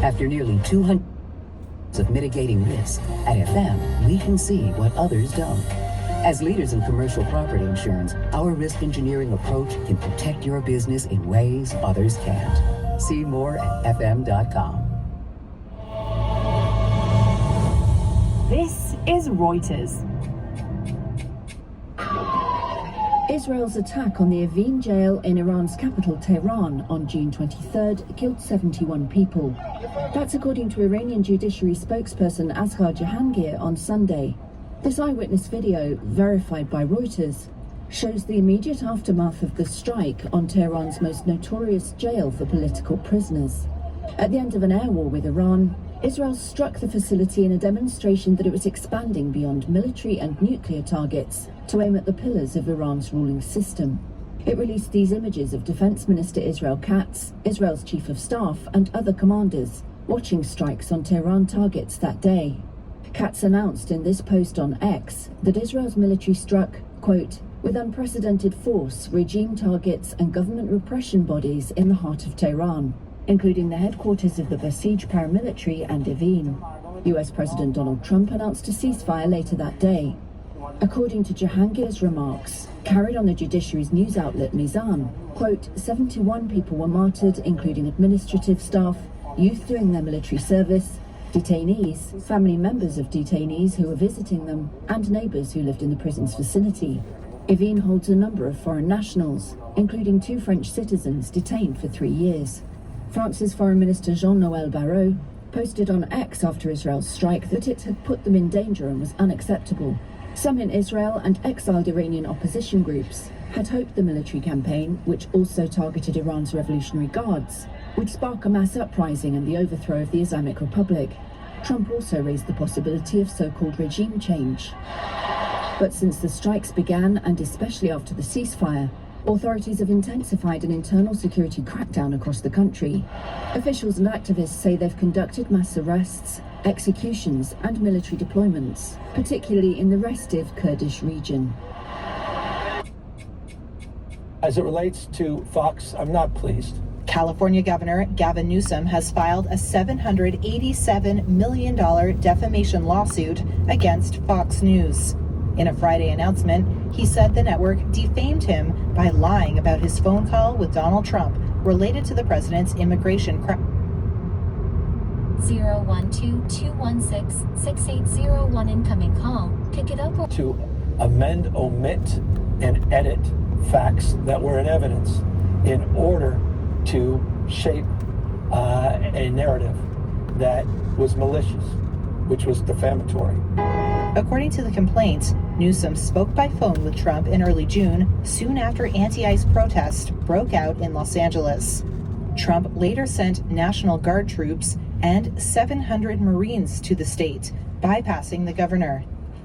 After nearly 200 of mitigating risk, at FM, we can see what others don't. As leaders in commercial property insurance, our risk engineering approach can protect your business in ways others can't. See more at fm.com. This is Reuters. Israel's attack on the Evin jail in Iran's capital Tehran on June 23rd killed 71 people. That's according to Iranian judiciary spokesperson Asghar Jahangir on Sunday. This eyewitness video, verified by Reuters, shows the immediate aftermath of the strike on Tehran's most notorious jail for political prisoners. At the end of an air war with Iran, Israel struck the facility in a demonstration that it was expanding beyond military and nuclear targets to aim at the pillars of Iran's ruling system. It released these images of Defense Minister Israel Katz, Israel's chief of staff, and other commanders watching strikes on Tehran targets that day. Katz announced in this post on X that Israel's military struck, quote, with unprecedented force, regime targets and government repression bodies in the heart of Tehran, including the headquarters of the Basij paramilitary and Evin. US President Donald Trump announced a ceasefire later that day. According to Jahangir's remarks, carried on the judiciary's news outlet Newsome, quote, 71 people were martyred, including administrative staff, youth doing their military service, detainees, family members of detainees who were visiting them, and neighbors who lived in the prison's vicinity. Evin holds a number of foreign nationals, including 2 French citizens detained for 3 years. France's Foreign Minister Jean-Noël Barrot posted on X after Israel's strike that it had put them in danger and was unacceptable. Some in Israel and exiled Iranian opposition groups had hoped the military campaign, which also targeted Iran's Revolutionary Guards, would spark a mass uprising and the overthrow of the Islamic Republic. Trump also raised the possibility of so-called regime change. But since the strikes began, and especially after the ceasefire, authorities have intensified an internal security crackdown across the country. Officials and activists say they've conducted mass arrests, executions and military deployments, particularly in the restive Kurdish region. As it relates to Fox, I'm not pleased. California Governor Gavin Newsome has filed a $787 million defamation lawsuit against Fox News. In a Friday announcement, he said the network defamed him by lying about his phone call with Donald Trump related to the president's immigration crisis. 012-216-6801 incoming call. Pick it up. To amend, omit, and edit facts that were in evidence in order to shape a narrative that was malicious, which was defamatory. According to the complaint, Newsome spoke by phone with Trump in early June, soon after anti-ICE protests broke out in Los Angeles. Trump later sent National Guard troops and 700 Marines to the state, bypassing the governor.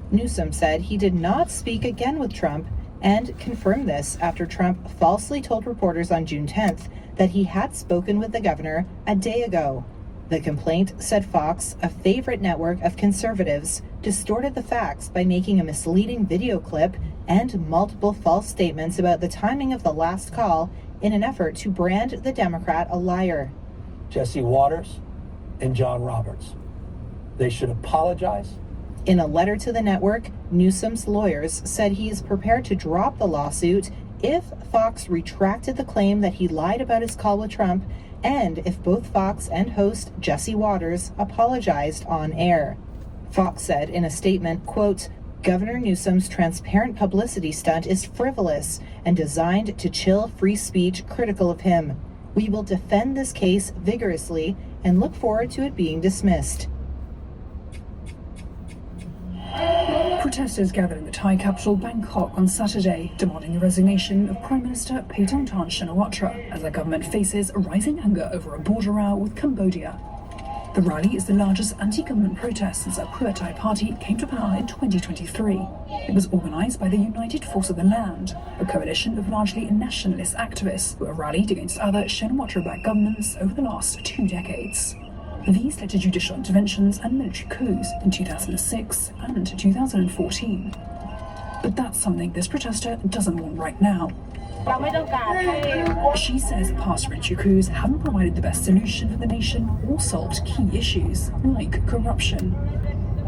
Newsome said he did not speak again with Trump and confirmed this after Trump falsely told reporters on June 10th that he had spoken with the governor a day ago. The complaint said Fox, a favorite network of conservatives, distorted the facts by making a misleading video clip and multiple false statements about the timing of the last call in an effort to brand the Democrat a liar. Jesse Waters and John Roberts. They should apologize. In a letter to the network, Newsome's lawyers said he is prepared to drop the lawsuit if Fox retracted the claim that he lied about his call with Trump and if both Fox and host Jesse Waters apologized on air. Fox said in a statement, quote, Governor Newsome's transparent publicity stunt is frivolous and designed to chill free speech critical of him. We will defend this case vigorously and look forward to it being dismissed. Protesters gathered in the Thai capital Bangkok on Saturday, demanding the resignation of Prime Minister Paetongtarn Shinawatra as their government faces rising anger over a border row with Cambodia. The rally is the largest anti-government protest since the Pheu Thai party came to power in 2023. It was organised by the United Force of the Land, a coalition of largely nationalist activists who have rallied against other Shinawatra-backed governments over the last 2 decades. These led to judicial interventions and military coups in 2006 and 2014. But that's something this protester doesn't want right now. She says past military coups haven't provided the best solution for the nation or solved key issues like corruption.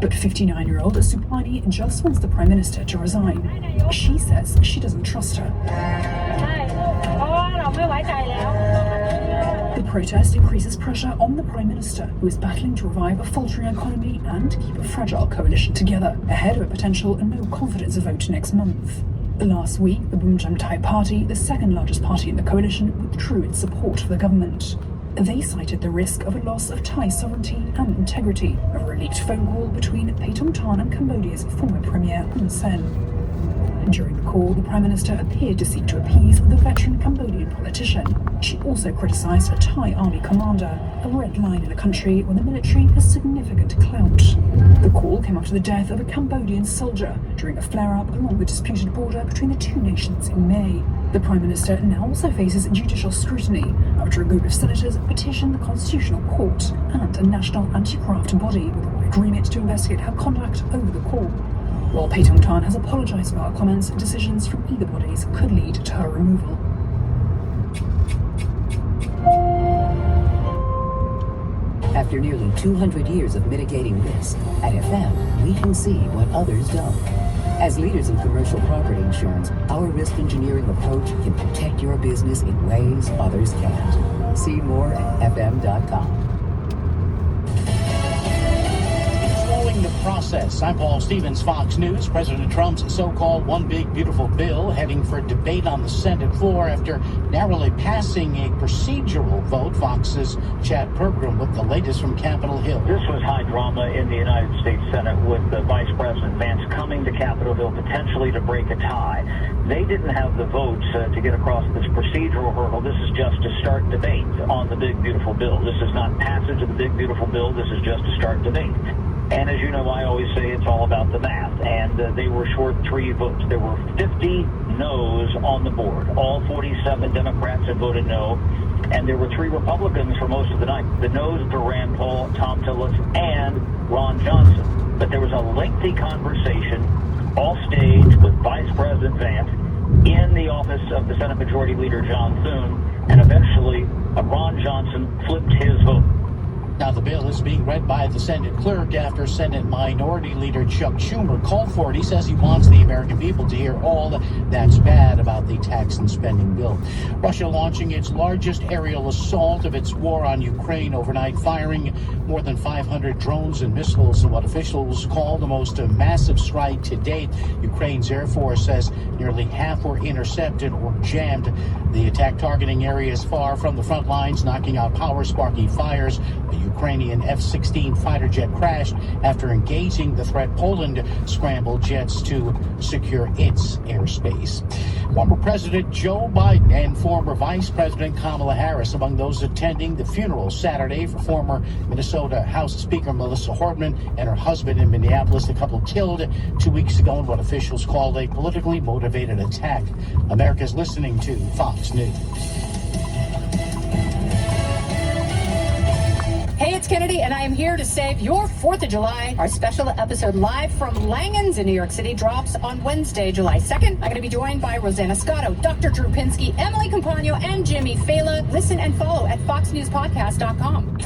But 59-year-old Supani just wants the Prime Minister to resign. She says she doesn't trust her. The protest increases pressure on the Prime Minister, who is battling to revive a faltering economy and keep a fragile coalition together, ahead of a potential no-confidence vote next month. Last week, the Bumjam Thai Party, the second largest party in the coalition, withdrew its support for the government. They cited the risk of a loss of Thai sovereignty and integrity over a leaked phone call between Paetongtarn and Cambodia's former Premier Hun Sen. During the call, the Prime Minister appeared to seek to appease the veteran Cambodian politician. She also criticised a Thai army commander, a red line in a country where the military has significant clout. The call came after the death of a Cambodian soldier during a flare-up along the disputed border between the two nations in May. The Prime Minister now also faces judicial scrutiny after a group of senators petitioned the Constitutional Court and a national anti-graft body with a wide remit to investigate her conduct over the call. While Paetongtarn has apologised for her comments, decisions from either bodies could lead to her removal. After nearly 200 years of mitigating risk, at FM, we can see what others don't. As leaders in commercial property insurance, our risk engineering approach can protect your business in ways others can't. See more at fm.com. The process. I'm Paul Stevens, Fox News. President Trump's so-called One Big Beautiful Bill heading for debate on the Senate floor after narrowly passing a procedural vote. Fox's Chad Pergram with the latest from Capitol Hill. This was high drama in the United States Senate with Vice President Vance coming to Capitol Hill potentially to break a tie. They didn't have the votes to get across this procedural hurdle. This is just to start debate on the Big Beautiful Bill. This is not passage of the Big Beautiful Bill. This is just to start debate. And as you know, I always say it's all about the math. And they were short 3 votes. There were 50 noes on the board. All 47 Democrats had voted no. And there were 3 Republicans for most of the night. The noes were Rand Paul, Tom Tillis, and Ron Johnson. But there was a lengthy conversation off stage with Vice President Vance in the office of the Senate Majority Leader John Thune. And eventually, Ron Johnson flipped his vote. Now, the bill is being read by the Senate clerk after Senate Minority Leader Chuck Schumer called for it. He says he wants the American people to hear all that's bad about the tax and spending bill. Russia launching its largest aerial assault of its war on Ukraine overnight, firing more than 500 drones and missiles in what officials call the most massive strike to date. Ukraine's Air Force says nearly half were intercepted or jammed. The attack targeting areas far from the front lines, knocking out power, sparking fires. A Ukrainian F-16 fighter jet crashed after engaging the threat. Poland scrambled jets to secure its airspace. Former President Joe Biden and former Vice President Kamala Harris among those attending the funeral Saturday for former Minnesota House Speaker Melissa Hortman and her husband in Minneapolis. The couple killed 2 weeks ago in what officials called a politically motivated attack. America's listening to Fox News. Hey, it's Kennedy, and I am here to save your 4th of July. Our special episode live from Langens in New York City drops on Wednesday, July 2nd. I'm going to be joined by Rosanna Scotto, Dr. Drew Pinsky, Emily Compagno, and Jimmy Fela. Listen and follow at foxnewspodcast.com.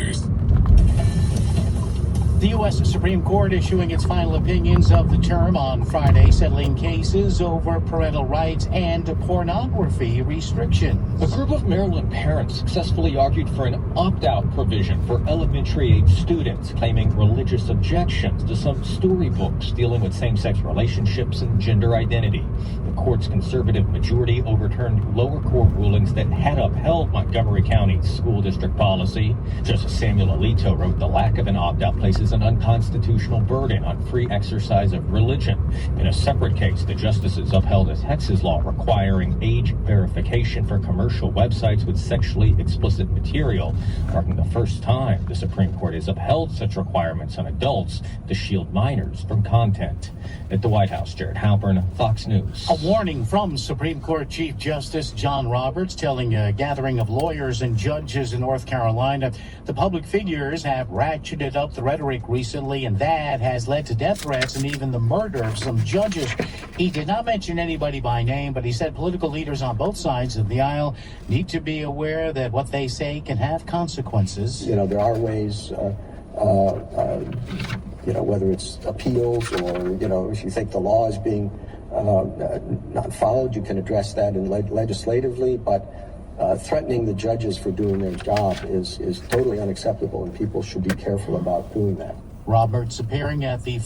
The U.S. Supreme Court issuing its final opinions of the term on Friday, settling cases over parental rights and pornography restrictions. A group of Maryland parents successfully argued for an opt-out provision for elementary-age students, claiming religious objections to some storybooks dealing with same-sex relationships and gender identity. The court's conservative majority overturned lower court rulings that had upheld Montgomery County's school district policy. Justice Samuel Alito wrote the lack of an opt-out places an unconstitutional burden on free exercise of religion. In a separate case, the justices upheld a Texas law requiring age verification for commercial websites with sexually explicit material, marking the first time the Supreme Court has upheld such requirements on adults to shield minors from content. At the White House, Jared Halpern, Fox News. A warning from Supreme Court Chief Justice John Roberts telling a gathering of lawyers and judges in North Carolina the public figures have ratcheted up the rhetoric rhetoric recently, and that has led to death threats and even the murder of some judges. He did not mention anybody by name, but he said political leaders on both sides of the aisle need to be aware that what they say can have consequences. You know, there are ways, whether it's appeals or, if you think the law is being not followed, you can address that legislatively, but threatening the judges for doing their job is totally unacceptable, and people should be careful about doing that. Roberts appearing at the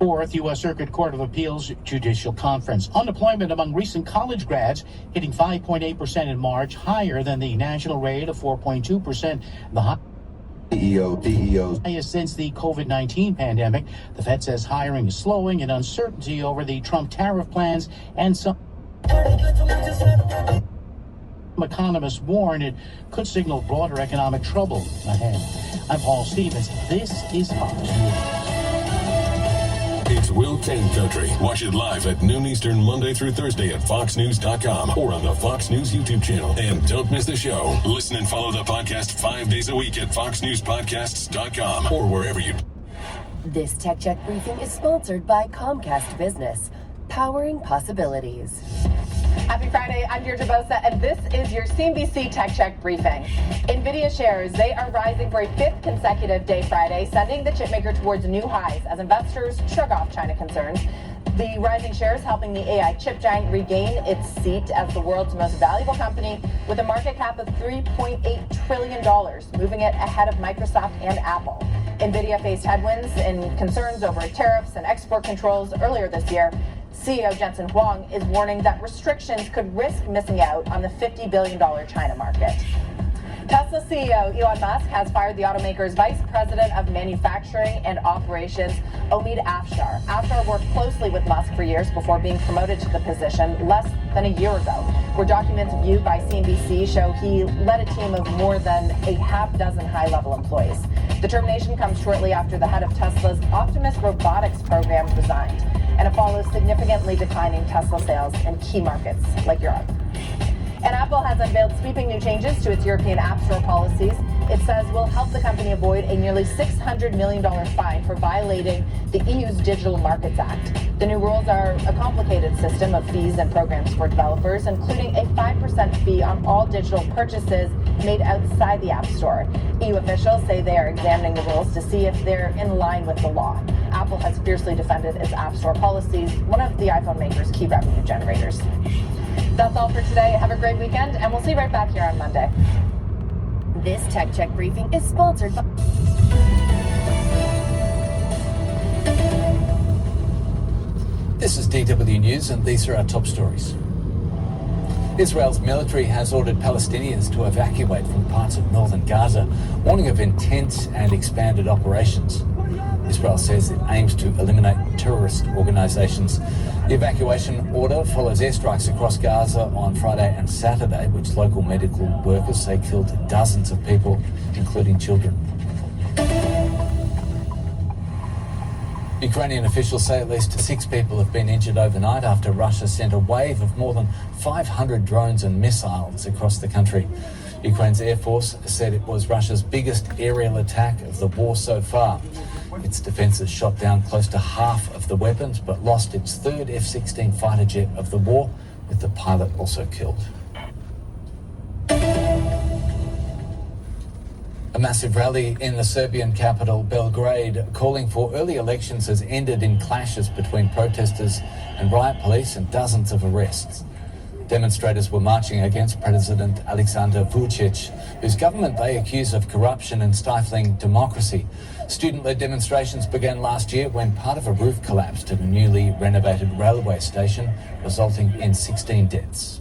4th U.S. Circuit Court of Appeals Judicial Conference. Unemployment among recent college grads hitting 5.8% in March, higher than the national rate of 4.2%. The highest since the COVID-19 pandemic. The Fed says hiring is slowing and uncertainty over the Trump tariff plans and some economists warn it could signal broader economic trouble ahead. I'm Paul Stevens. This is Fox News. It's Will Kane Country. Watch it live at noon Eastern, Monday through Thursday at foxnews.com or on the Fox News YouTube channel. And don't miss the show. Listen and follow the podcast 5 days a week at foxnewspodcasts.com or wherever you... This Tech Check briefing is sponsored by Comcast Business, powering possibilities. Happy Friday, I'm Deirdre Bosa, and this is your CNBC Tech Check briefing. NVIDIA shares, they are rising for a 5th consecutive day Friday, sending the chipmaker towards new highs as investors shrug off China concerns. The rising shares helping the AI chip giant regain its seat as the world's most valuable company with a market cap of $3.8 trillion, moving it ahead of Microsoft and Apple. NVIDIA faced headwinds and concerns over tariffs and export controls earlier this year. CEO Jensen Huang is warning that restrictions could risk missing out on the $50 billion China market. Tesla CEO Elon Musk has fired the automaker's vice president of manufacturing and operations, Omid Afshar. Afshar worked closely with Musk for years before being promoted to the position less than a year ago, where documents viewed by CNBC show he led a team of more than a half dozen high-level employees. The termination comes shortly after the head of Tesla's Optimus robotics program resigned, and it follows significantly declining Tesla sales in key markets like Europe. And Apple has unveiled sweeping new changes to its European App Store policies. It says will help the company avoid a nearly $600 million fine for violating the EU's Digital Markets Act. The new rules are a complicated system of fees and programs for developers, including a 5% fee on all digital purchases made outside the App Store. EU officials say they are examining the rules to see if they're in line with the law. Apple has fiercely defended its App Store policies, one of the iPhone maker's key revenue generators. That's all for today. Have a great weekend, and we'll see you right back here on Monday. This Tech Check briefing is sponsored by... This is DW News, and these are our top stories. Israel's military has ordered Palestinians to evacuate from parts of northern Gaza, warning of intense and expanded operations. Israel says it aims to eliminate terrorist organizations. The evacuation order follows airstrikes across Gaza on Friday and Saturday, which local medical workers say killed dozens of people, including children. Ukrainian officials say at least 6 people have been injured overnight after Russia sent a wave of more than 500 drones and missiles across the country. Ukraine's Air Force said it was Russia's biggest aerial attack of the war so far. Its defences shot down close to half of the weapons, but lost its third F-16 fighter jet of the war, with the pilot also killed. A massive rally in the Serbian capital, Belgrade, calling for early elections has ended in clashes between protesters and riot police and dozens of arrests. Demonstrators were marching against President Aleksandar Vučić, whose government they accuse of corruption and stifling democracy. Student-led demonstrations began last year when part of a roof collapsed at a newly renovated railway station, resulting in 16 deaths.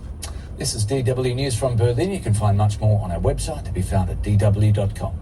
This is DW News from Berlin. You can find much more on our website to be found at dw.com.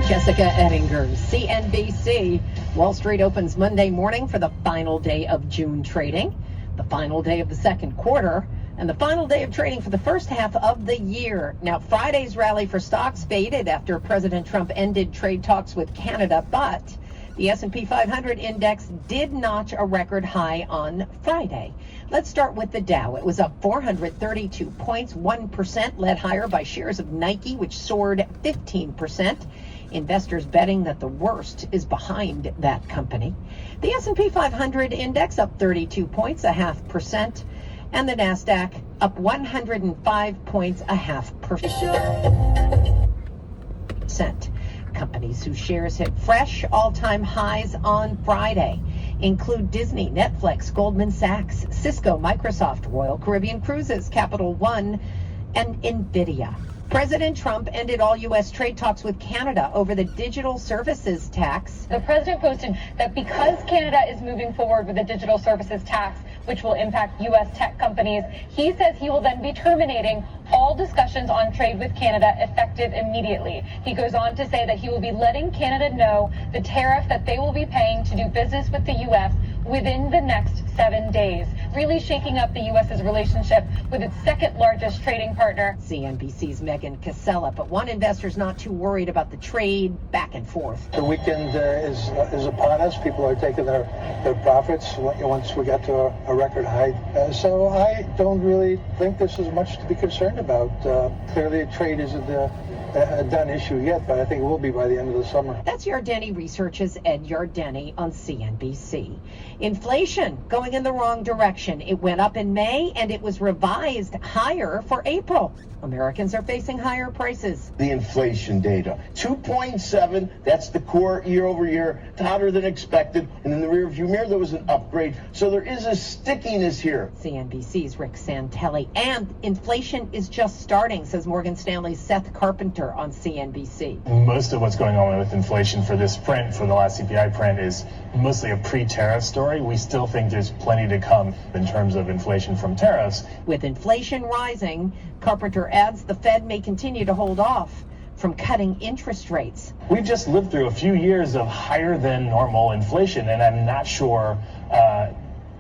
Jessica Ettinger, CNBC. Wall Street opens Monday morning for the final day of June trading, the final day of the second quarter. And the final day of trading for the first half of the year. Now, Friday's rally for stocks faded after President Trump ended trade talks with Canada, but the S&P 500 index did notch a record high on Friday. Let's start with the Dow. It was up 432 points, 1%, led higher by shares of Nike, which soared 15%. Investors betting that the worst is behind that company. The S&P 500 index up 32 points, 0.5%. And the NASDAQ up 105 points, 0.5%. Companies whose shares hit fresh all-time highs on Friday include Disney, Netflix, Goldman Sachs, Cisco, Microsoft, Royal Caribbean Cruises, Capital One, and NVIDIA. President Trump ended all U.S. trade talks with Canada over the digital services tax. The president posted that because Canada is moving forward with the digital services tax, which will impact U.S. tech companies, he says he will then be terminating all discussions on trade with Canada effective immediately. He goes on to say that he will be letting Canada know the tariff that they will be paying to do business with the U.S. within the next 7 days, really shaking up the U.S.'s relationship with its second largest trading partner. CNBC's Megan Casella, but one investor's not too worried about the trade back and forth. The weekend is upon us. People are taking their profits once we get to a record high. So I don't really think this is much to be concerned about. Clearly, trade isn't a done issue yet, but I think it will be by the end of the summer. That's Yardeni Research's Ed Yardeni on CNBC. Inflation going in the wrong direction. It went up in May and it was revised higher for April. Americans are facing higher prices. The inflation data, 2.7, that's the core year over year, hotter than expected. And in the rear view mirror, there was an upgrade. So there is a stickiness here. CNBC's Rick Santelli. And inflation is just starting, says Morgan Stanley's Seth Carpenter on CNBC. Most of what's going on with inflation for this print, for the last CPI print, is mostly a pre-tariff story. We still think there's plenty to come in terms of inflation from tariffs. With inflation rising, Carpenter adds the Fed may continue to hold off from cutting interest rates. We've just lived through a few years of higher than normal inflation, and I'm not sure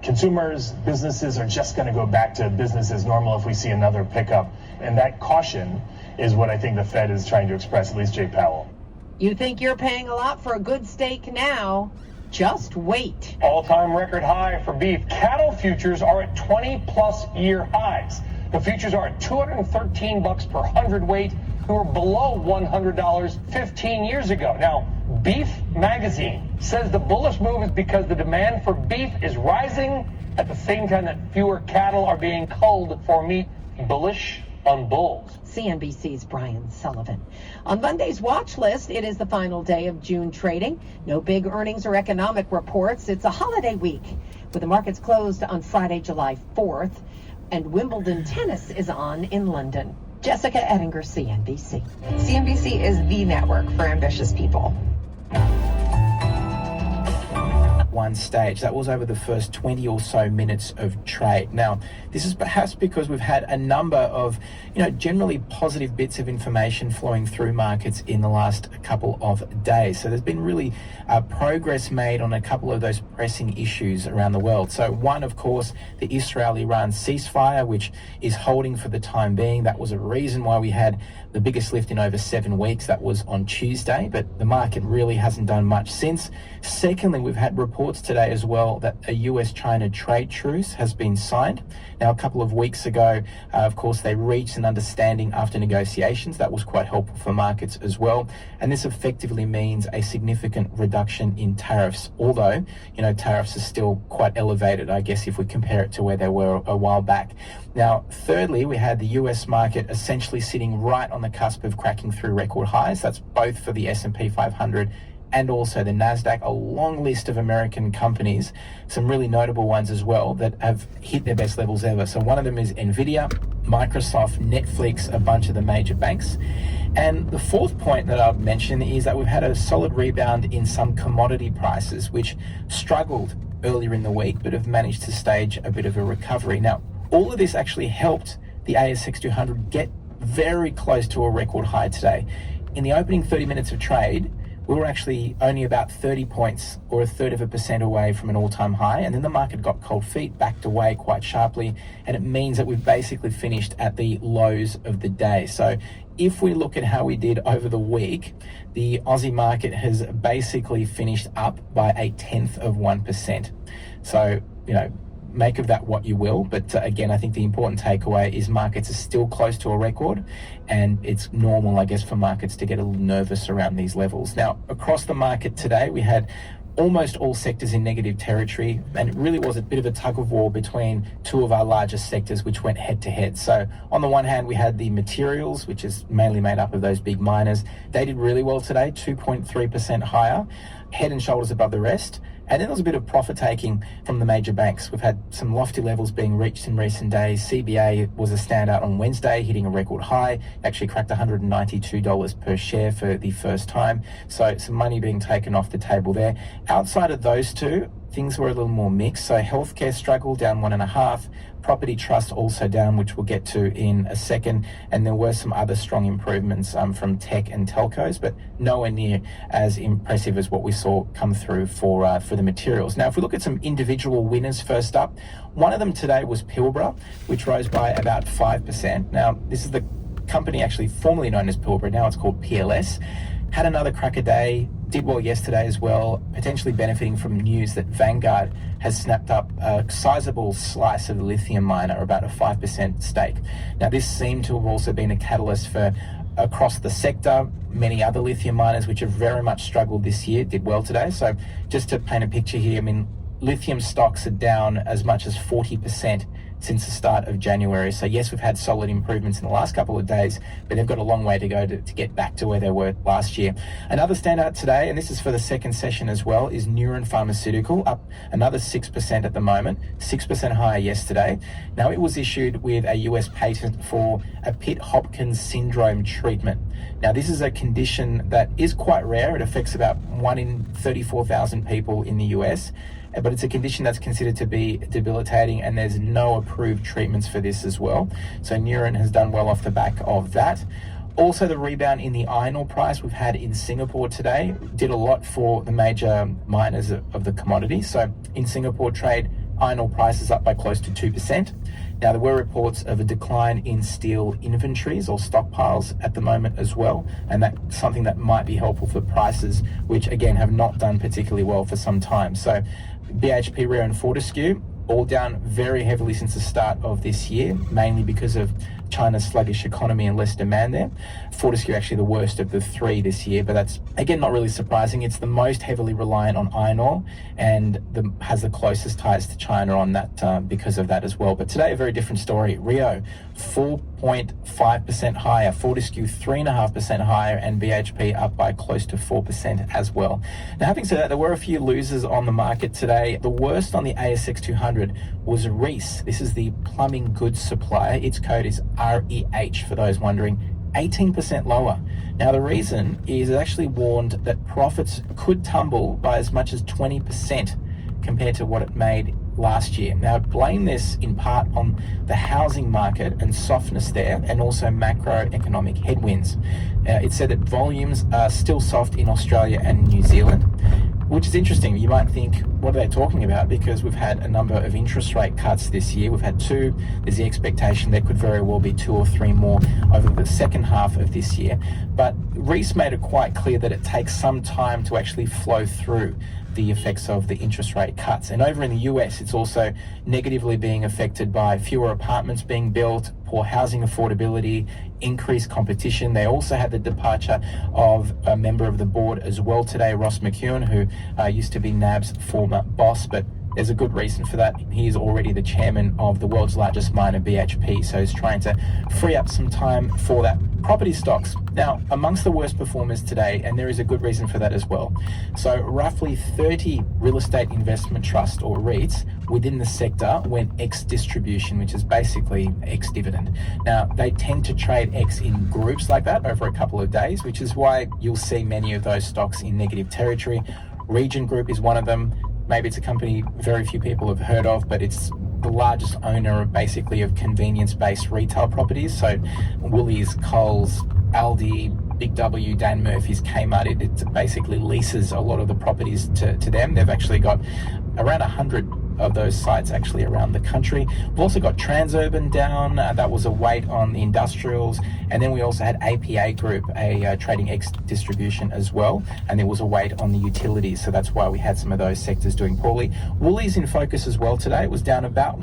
consumers, businesses are just going to go back to business as normal if we see another pickup. And that caution is what I think the Fed is trying to express, at least Jay Powell. You think you're paying a lot for a good steak now? Just wait. All-time record high for beef. Cattle futures are at 20-plus year highs. The futures are at $213 per hundredweight, who were below $100 15 years ago. Now, Beef Magazine says the bullish move is because the demand for beef is rising at the same time that fewer cattle are being culled for meat. Bullish on bulls. CNBC's Brian Sullivan. On Monday's watch list, it is the final day of June trading. No big earnings or economic reports. It's a holiday week with the markets closed on Friday, July 4th, and Wimbledon tennis is on in London. Jessica Ettinger, CNBC. CNBC is the network for ambitious people. One stage. That was over the first 20 or so minutes of trade. Now, this is perhaps because we've had a number of, generally positive bits of information flowing through markets in the last couple of days. So there's been really progress made on a couple of those pressing issues around the world. So one, of course, the Israel-Iran ceasefire, which is holding for the time being. That was a reason why we had the biggest lift in over 7 weeks. That was on Tuesday, but the market really hasn't done much since. Secondly, we've had reports today as well that a US-China trade truce has been signed. Now, a couple of weeks ago, of course, they reached an understanding after negotiations. That was quite helpful for markets as well. And this effectively means a significant reduction in tariffs, although, tariffs are still quite elevated, I guess, if we compare it to where they were a while back. Now, thirdly, we had the US market essentially sitting right on the cusp of cracking through record highs. That's both for the S&P 500 and also the NASDAQ, a long list of American companies, some really notable ones as well, that have hit their best levels ever. So one of them is NVIDIA, Microsoft, Netflix, a bunch of the major banks. And the fourth point that I'd mention is that we've had a solid rebound in some commodity prices, which struggled earlier in the week, but have managed to stage a bit of a recovery. Now, all of this actually helped the ASX 200 get very close to a record high today. In the opening 30 minutes of trade, we were actually only about 30 points or 1/3% away from an all-time high, and then the market got cold feet, backed away quite sharply, and it means that we've basically finished at the lows of the day. So if we look at how we did over the week, the Aussie market has basically finished up by 0.1%. So, make of that what you will, but again, I think the important takeaway is markets are still close to a record, and it's normal, I guess, for markets to get a little nervous around these levels. Now, across the market today, we had almost all sectors in negative territory, and it really was a bit of a tug of war between two of our largest sectors, which went head to head. So on the one hand, we had the materials, which is mainly made up of those big miners. They did really well today, 2.3% higher, head and shoulders above the rest. And then there was a bit of profit taking from the major banks. We've had some lofty levels being reached in recent days. CBA was a standout on Wednesday, hitting a record high, actually cracked $192 per share for the first time. So some money being taken off the table there. Outside of those two, things were a little more mixed. So healthcare struggled, down 1.5%. Property trust also down, which we'll get to in a second. And there were some other strong improvements from tech and telcos, but nowhere near as impressive as what we saw come through for the materials. Now, if we look at some individual winners first up, one of them today was Pilbara, which rose by about 5%. Now, this is the company actually formerly known as Pilbara. Now it's called PLS. Had another cracker day, did well yesterday as well, potentially benefiting from news that Vanguard has snapped up a sizable slice of the lithium miner, about a 5% stake. Now, this seemed to have also been a catalyst for across the sector. Many other lithium miners, which have very much struggled this year, did well today. So just to paint a picture here, lithium stocks are down as much as 40% since the start of January. So yes, we've had solid improvements in the last couple of days, but they've got a long way to go to get back to where they were last year. Another standout today, and this is for the second session as well, is Newsome Pharmaceutical, up another 6% at the moment, 6% higher yesterday. Now, it was issued with a US patent for a Pitt-Hopkins syndrome treatment. Now, this is a condition that is quite rare. It affects about 1 in 34,000 people in the US. But it's a condition that's considered to be debilitating, and there's no approved treatments for this as well. So Newsome has done well off the back of that. Also, the rebound in the iron ore price we've had in Singapore today did a lot for the major miners of the commodity. So in Singapore trade, iron ore prices up by close to 2%. Now, there were reports of a decline in steel inventories or stockpiles at the moment as well, and that's something that might be helpful for prices, which again have not done particularly well for some time. So BHP, Rio and Fortescue all down very heavily since the start of this year, mainly because of China's sluggish economy and less demand there. Fortescue actually the worst of the three this year, but that's again not really surprising. It's the most heavily reliant on iron ore and has the closest ties to China on that because of that as well. But today, a very different story. Rio 4.5% higher, Fortescue 3.5% higher, and BHP up by close to 4% as well. Now, having said that, there were a few losers on the market today. The worst on the ASX 200 was Reece. This is the plumbing goods supplier. Its code is REH for those wondering. 18% lower. Now, the reason is it actually warned that profits could tumble by as much as 20% compared to what it made last year. Now, blame this in part on the housing market and softness there, and also macroeconomic headwinds. It said that volumes are still soft in Australia and New Zealand, which is interesting. You might think, what are they talking about? Because we've had a number of interest rate cuts this year. We've had 2. There's the expectation there could very well be 2 or 3 more over the second half of this year. But Reece made it quite clear that it takes some time to actually flow through the effects of the interest rate cuts. And over in the US, it's also negatively being affected by fewer apartments being built, poor housing affordability, increased competition. They also had the departure of a member of the board as well today, Ross McEwen, who used to be NAB's former boss, but there's a good reason for that. He is already the chairman of the world's largest miner, BHP, so he's trying to free up some time for that. Property stocks. Now, amongst the worst performers today, and there is a good reason for that as well. So roughly 30 real estate investment trusts or REITs within the sector went ex-distribution, which is basically ex-dividend. Now, they tend to trade ex in groups like that over a couple of days, which is why you'll see many of those stocks in negative territory. Region Group is one of them. Maybe it's a company very few people have heard of, but it's the largest owner of convenience-based retail properties. So Woolies, Coles, Aldi, Big W, Dan Murphy's, Kmart, it basically leases a lot of the properties to them. They've actually got around 100 of those sites actually around the country. We've also got Transurban down, that was a weight on the industrials, and then we also had APA Group, a trading distribution as well, and there was a weight on the utilities, so that's why we had some of those sectors doing poorly. Woolies in focus as well today. It was down about